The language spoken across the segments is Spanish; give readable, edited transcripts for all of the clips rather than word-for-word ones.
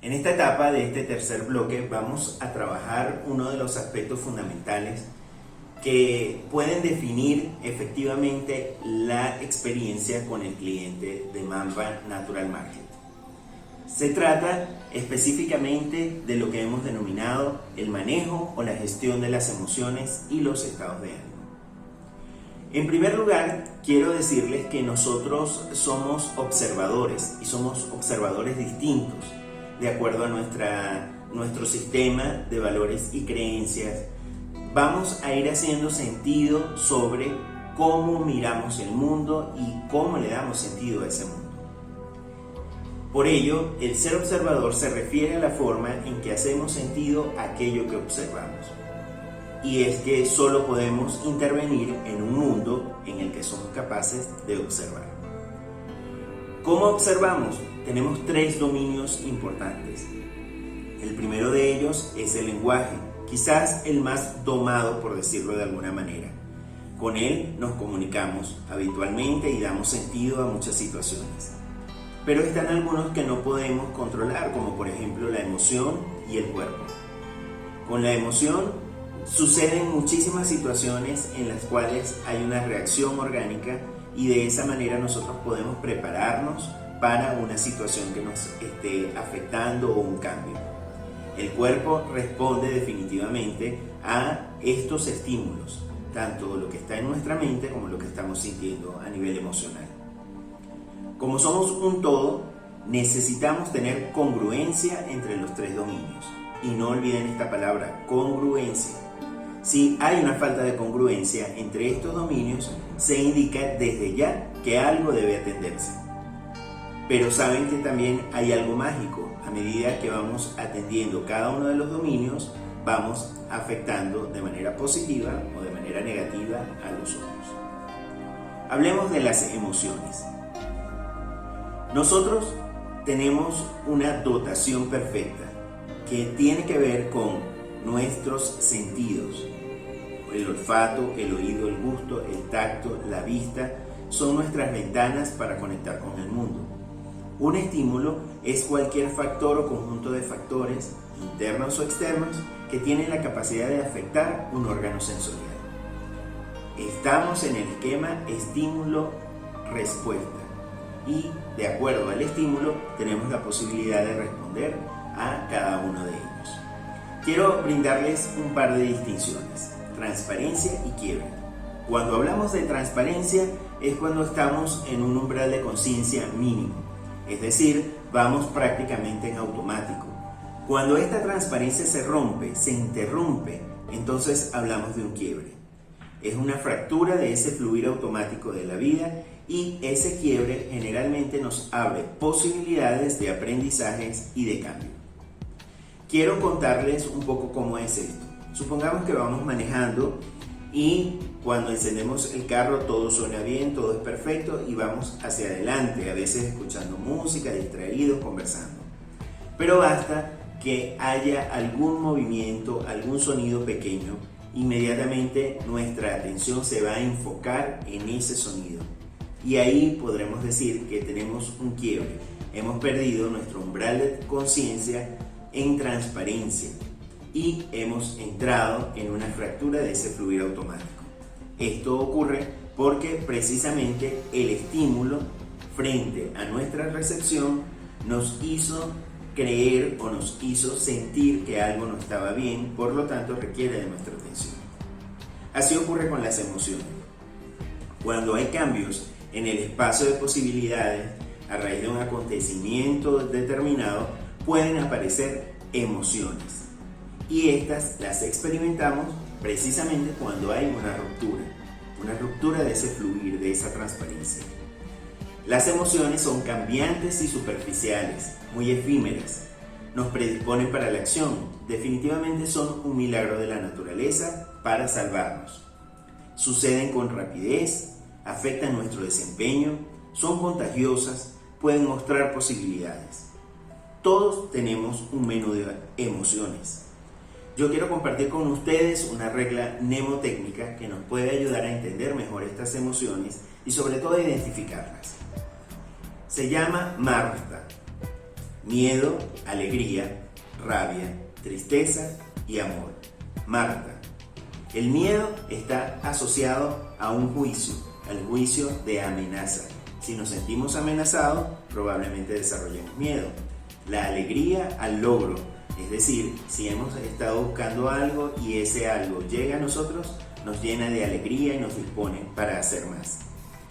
En esta etapa de este tercer bloque vamos a trabajar uno de los aspectos fundamentales que pueden definir efectivamente la experiencia con el cliente de Mamba Natural Market. Se trata específicamente de lo que hemos denominado el manejo o la gestión de las emociones y los estados de ánimo. En primer lugar, quiero decirles que nosotros somos observadores y somos observadores distintos de acuerdo a nuestro sistema de valores y creencias. Vamos a ir haciendo sentido sobre cómo miramos el mundo y cómo le damos sentido a ese mundo. Por ello, el ser observador se refiere a la forma en que hacemos sentido a aquello que observamos. Y es que solo podemos intervenir en un mundo en el que somos capaces de observar. ¿Cómo observamos? Tenemos tres dominios importantes. El primero de ellos es el lenguaje, quizás el más domado, por decirlo de alguna manera. Con él nos comunicamos habitualmente y damos sentido a muchas situaciones. Pero están algunos que no podemos controlar, como por ejemplo la emoción y el cuerpo. Con la emoción suceden muchísimas situaciones en las cuales hay una reacción orgánica y de esa manera nosotros podemos prepararnos para una situación que nos esté afectando o un cambio. El cuerpo responde definitivamente a estos estímulos, tanto lo que está en nuestra mente como lo que estamos sintiendo a nivel emocional. Como somos un todo, necesitamos tener congruencia entre los tres dominios. Y no olviden esta palabra, congruencia. Si hay una falta de congruencia entre estos dominios, se indica desde ya que algo debe atenderse. Pero saben que también hay algo mágico. A medida que vamos atendiendo cada uno de los dominios, vamos afectando de manera positiva o de manera negativa a los otros. Hablemos de las emociones. Nosotros tenemos una dotación perfecta que tiene que ver con nuestros sentidos. El olfato, el oído, el gusto, el tacto, la vista son nuestras ventanas para conectar con el mundo. Un estímulo es cualquier factor o conjunto de factores, internos o externos, que tienen la capacidad de afectar un órgano sensorial. Estamos en el esquema estímulo-respuesta y, de acuerdo al estímulo, tenemos la posibilidad de responder a cada uno de ellos. Quiero brindarles un par de distinciones: transparencia y quiebre. Cuando hablamos de transparencia es cuando estamos en un umbral de conciencia mínimo, es decir, vamos prácticamente en automático. Cuando esta transparencia se rompe, se interrumpe, entonces hablamos de un quiebre. Es una fractura de ese fluir automático de la vida y ese quiebre generalmente nos abre posibilidades de aprendizajes y de cambio. Quiero contarles un poco cómo es esto. Supongamos que vamos manejando y cuando encendemos el carro todo suena bien, todo es perfecto y vamos hacia adelante, a veces escuchando música, distraídos, conversando. Pero basta que haya algún movimiento, algún sonido pequeño, inmediatamente nuestra atención se va a enfocar en ese sonido. Y ahí podremos decir que tenemos un quiebre. Hemos perdido nuestro umbral de conciencia en transparencia y hemos entrado en una fractura de ese fluir automático. Esto ocurre porque precisamente el estímulo frente a nuestra recepción nos hizo creer o nos hizo sentir que algo no estaba bien, por lo tanto requiere de nuestra atención. Así ocurre con las emociones. Cuando hay cambios en el espacio de posibilidades a raíz de un acontecimiento determinado, pueden aparecer emociones. Y estas las experimentamos precisamente cuando hay una ruptura de ese fluir, de esa transparencia. Las emociones son cambiantes y superficiales, muy efímeras. Nos predisponen para la acción. Definitivamente son un milagro de la naturaleza para salvarnos. Suceden con rapidez, afectan nuestro desempeño, son contagiosas, pueden mostrar posibilidades. Todos tenemos un menú de emociones. Yo quiero compartir con ustedes una regla mnemotécnica que nos puede ayudar a entender mejor estas emociones y sobre todo a identificarlas. Se llama MARTA. miedo, alegría, rabia, tristeza y amor. Marta, el miedo está asociado a un juicio, al juicio de amenaza. Si nos sentimos amenazados, probablemente desarrollemos miedo. La alegría al logro, es decir, si hemos estado buscando algo y ese algo llega a nosotros, nos llena de alegría y nos dispone para hacer más.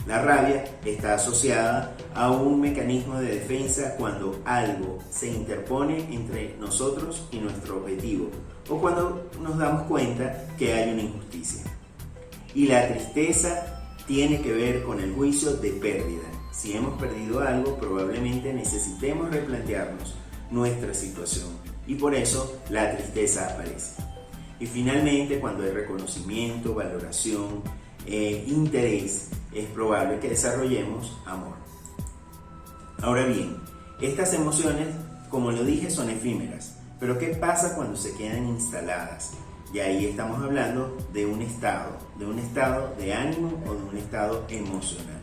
La rabia está asociada a un mecanismo de defensa cuando algo se interpone entre nosotros y nuestro objetivo, o cuando nos damos cuenta que hay una injusticia. Y la tristeza tiene que ver con el juicio de pérdida. Si hemos perdido algo, probablemente necesitemos replantearnos nuestra situación y por eso la tristeza aparece. Y finalmente, cuando hay reconocimiento, valoración, interés, es probable que desarrollemos amor. Ahora bien, estas emociones, como lo dije, son efímeras, pero ¿qué pasa cuando se quedan instaladas? Y ahí estamos hablando de un estado de ánimo o de un estado emocional.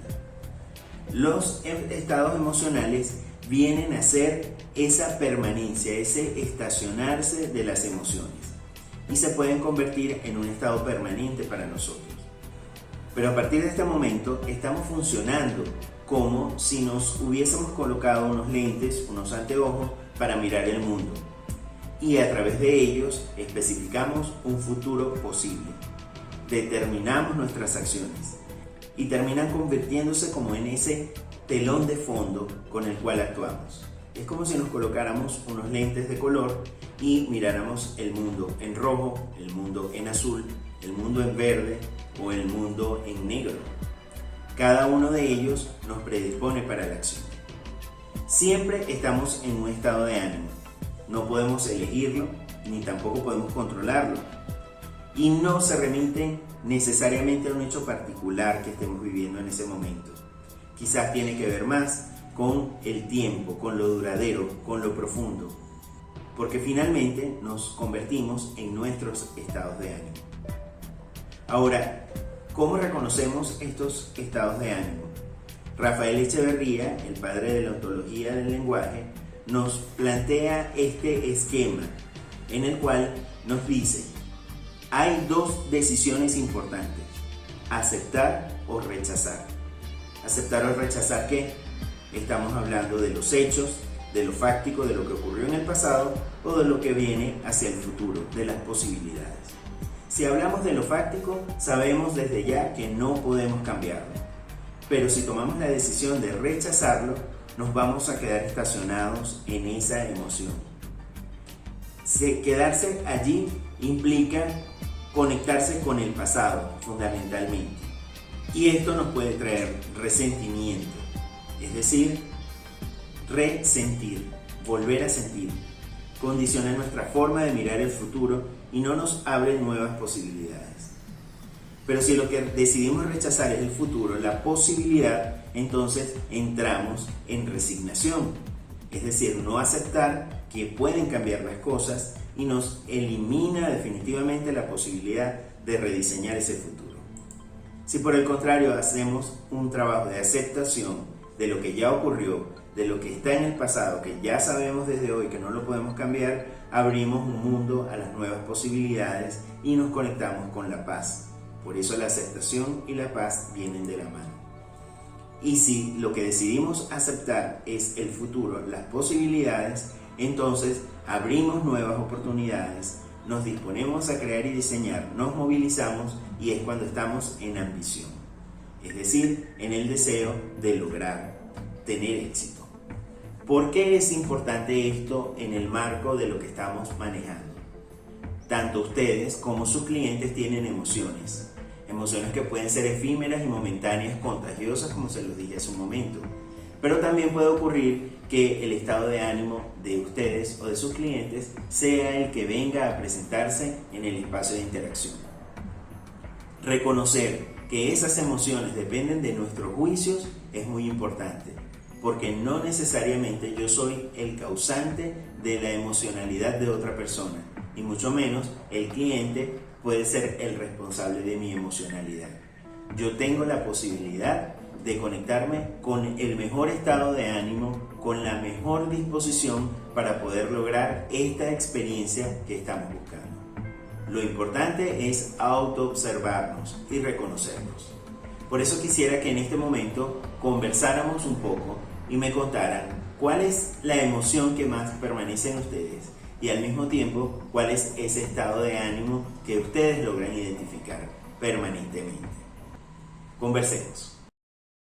Los estados emocionales vienen a ser esa permanencia, ese estacionarse de las emociones y se pueden convertir en un estado permanente para nosotros. Pero a partir de este momento estamos funcionando como si nos hubiésemos colocado unos lentes, unos anteojos para mirar el mundo y a través de ellos especificamos un futuro posible, determinamos nuestras acciones y terminan convirtiéndose como en ese telón de fondo con el cual actuamos. Es como si nos colocáramos unos lentes de color y miráramos el mundo en rojo, el mundo en azul, el mundo en verde o el mundo en negro. Cada uno de ellos nos predispone para la acción. Siempre estamos en un estado de ánimo. No podemos elegirlo ni tampoco podemos controlarlo. Y no se remite necesariamente a un hecho particular que estemos viviendo en ese momento. Quizás tiene que ver más con el tiempo, con lo duradero, con lo profundo. Porque finalmente nos convertimos en nuestros estados de ánimo. Ahora, ¿cómo reconocemos estos estados de ánimo? Rafael Echeverría, el padre de la ontología del lenguaje, nos plantea este esquema en el cual nos dice: hay dos decisiones importantes, aceptar o rechazar. ¿Aceptar o rechazar qué? Estamos hablando de los hechos, de lo fáctico, de lo que ocurrió en el pasado o de lo que viene hacia el futuro, de las posibilidades. Si hablamos de lo fáctico, sabemos desde ya que no podemos cambiarlo. Pero si tomamos la decisión de rechazarlo, nos vamos a quedar estacionados en esa emoción. Quedarse allí implica conectarse con el pasado, fundamentalmente. Y esto nos puede traer resentimiento, es decir, resentir, volver a sentir. Condiciona nuestra forma de mirar el futuro y no nos abre nuevas posibilidades. Pero si lo que decidimos rechazar es el futuro, la posibilidad, entonces entramos en resignación. Es decir, no aceptar que pueden cambiar las cosas y nos elimina definitivamente la posibilidad de rediseñar ese futuro. Si por el contrario hacemos un trabajo de aceptación de lo que ya ocurrió, de lo que está en el pasado, que ya sabemos desde hoy que no lo podemos cambiar, abrimos un mundo a las nuevas posibilidades y nos conectamos con la paz. Por eso la aceptación y la paz vienen de la mano. Y si lo que decidimos aceptar es el futuro, las posibilidades, entonces abrimos nuevas oportunidades, nos disponemos a crear y diseñar, nos movilizamos y es cuando estamos en ambición. Es decir, en el deseo de lograr, tener éxito. ¿Por qué es importante esto en el marco de lo que estamos manejando? Tanto ustedes como sus clientes tienen emociones. Emociones que pueden ser efímeras y momentáneas, contagiosas, como se los dije hace un momento. Pero también puede ocurrir que el estado de ánimo de ustedes o de sus clientes sea el que venga a presentarse en el espacio de interacción. Reconocer que esas emociones dependen de nuestros juicios es muy importante, porque no necesariamente yo soy el causante de la emocionalidad de otra persona, y mucho menos el cliente puede ser el responsable de mi emocionalidad. Yo tengo la posibilidad de conectarme con el mejor estado de ánimo, con la mejor disposición para poder lograr esta experiencia que estamos buscando. Lo importante es autoobservarnos y reconocernos. Por eso quisiera que en este momento conversáramos un poco y me contaran cuál es la emoción que más permanece en ustedes y al mismo tiempo cuál es ese estado de ánimo que ustedes logran identificar permanentemente. Conversemos.